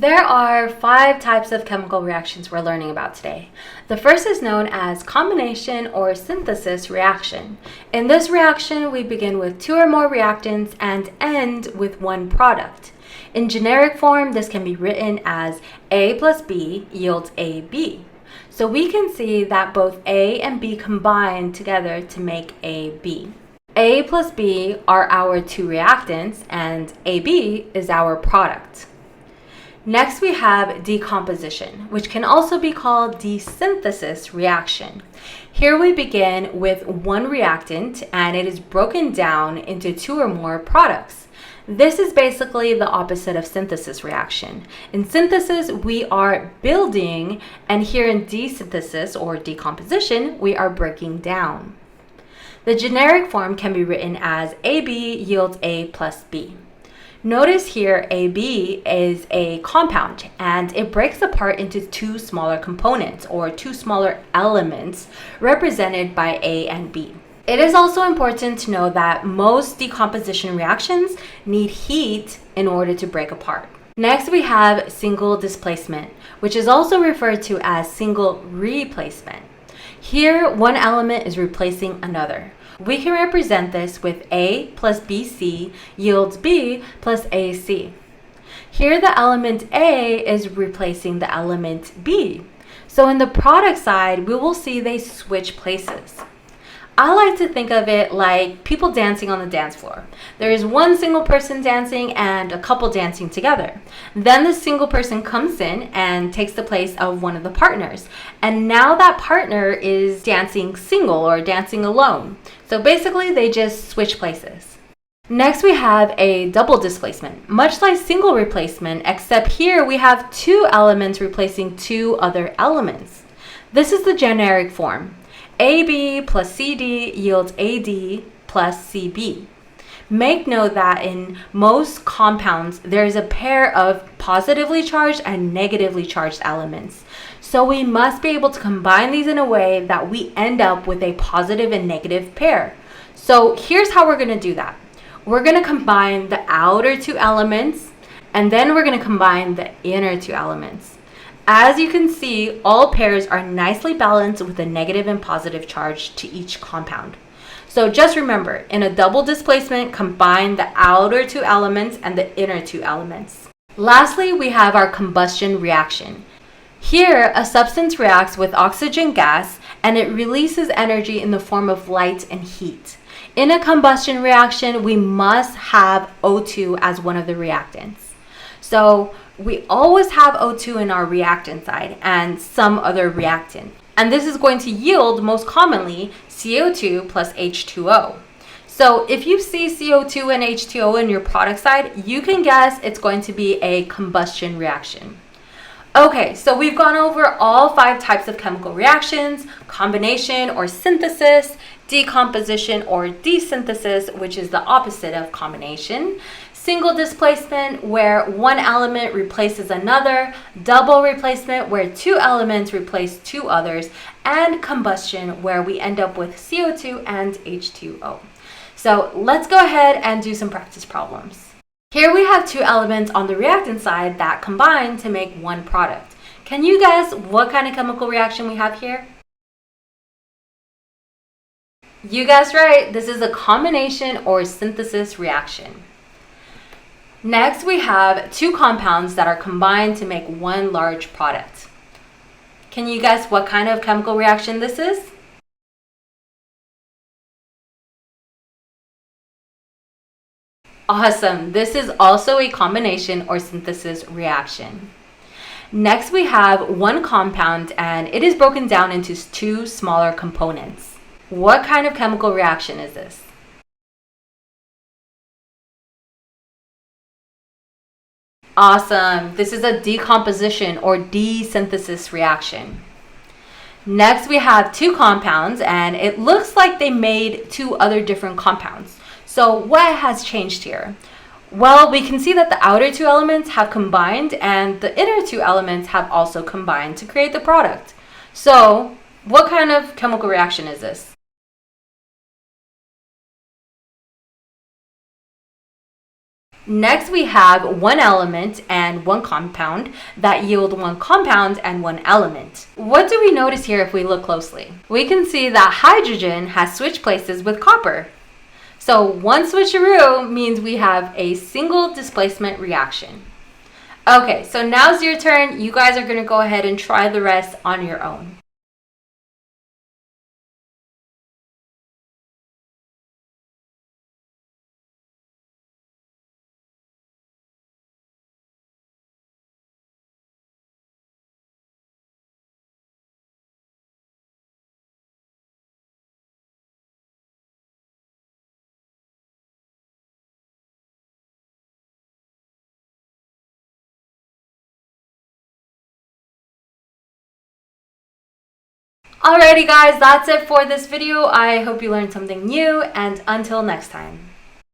There are 5 types of chemical reactions we're learning about today. The first is known as combination or synthesis reaction. In this reaction, we begin with 2 or more reactants and end with one product. In generic form, this can be written as A plus B yields AB. So we can see that both A and B combine together to make AB. A plus B are our 2 reactants and AB is our product. Next, we have decomposition, which can also be called desynthesis reaction. Here we begin with 1 reactant and it is broken down into 2 or more products. This is basically the opposite of synthesis reaction. In synthesis, we are building, and here in desynthesis or decomposition, we are breaking down. The generic form can be written as AB yields A plus B. Notice here AB is a compound and it breaks apart into 2 smaller components or 2 smaller elements represented by A and B. It is also important to know that most decomposition reactions need heat in order to break apart. Next, we have single displacement, which is also referred to as single replacement. Here, one element is replacing another. We can represent this with A plus BC yields B plus AC. Here the element A is replacing the element B. So in the product side, we will see they switch places. I like to think of it like people dancing on the dance floor. There is one single person dancing and a couple dancing together. Then the single person comes in and takes the place of one of the partners. And now that partner is dancing single or dancing alone. So basically they just switch places. Next we have a double displacement, much like single replacement, except here we have 2 elements replacing 2 other elements. This is the generic form. AB plus CD yields AD plus CB. Make note that in most compounds, there is a pair of positively charged and negatively charged elements. So we must be able to combine these in a way that we end up with a positive and negative pair. So here's how we're going to do that. We're going to combine the outer 2 elements, and then we're going to combine the inner 2 elements. As you can see, all pairs are nicely balanced with a negative and positive charge to each compound. So just remember, in a double displacement, combine the outer 2 elements and the inner 2 elements. Lastly, we have our combustion reaction. Here, a substance reacts with oxygen gas and it releases energy in the form of light and heat. In a combustion reaction, we must have O2 as one of the reactants. So we always have O2 in our reactant side and some other reactant. And this is going to yield most commonly CO2 plus H2O. So if you see CO2 and H2O in your product side, you can guess it's going to be a combustion reaction. Okay, so we've gone over all 5 types of chemical reactions: combination or synthesis, decomposition or desynthesis, which is the opposite of combination, single displacement where 1 element replaces another, double replacement where 2 elements replace 2 others, and combustion where we end up with CO2 and H2O. So let's go ahead and do some practice problems. Here we have 2 elements on the reactant side that combine to make 1 product. Can you guess what kind of chemical reaction we have here? You guessed right, this is a combination or synthesis reaction. Next, we have 2 compounds that are combined to make 1 large product. Can you guess what kind of chemical reaction this is? Awesome! This is also a combination or synthesis reaction. Next, we have 1 compound and it is broken down into 2 smaller components. What kind of chemical reaction is this? Awesome! This is a decomposition or desynthesis reaction. Next, we have 2 compounds and it looks like they made 2 other different compounds. So what has changed here? Well, we can see that the outer 2 elements have combined and the inner 2 elements have also combined to create the product. So what kind of chemical reaction is this? Next, we have one element and one compound that yield one compound and one element. What do we notice here if we look closely? We can see that hydrogen has switched places with copper. So one switcheroo means we have a single displacement reaction. Okay, so now's your turn. You guys are going to go ahead and try the rest on your own. Alrighty guys, that's it for this video. I hope you learned something new, and until next time.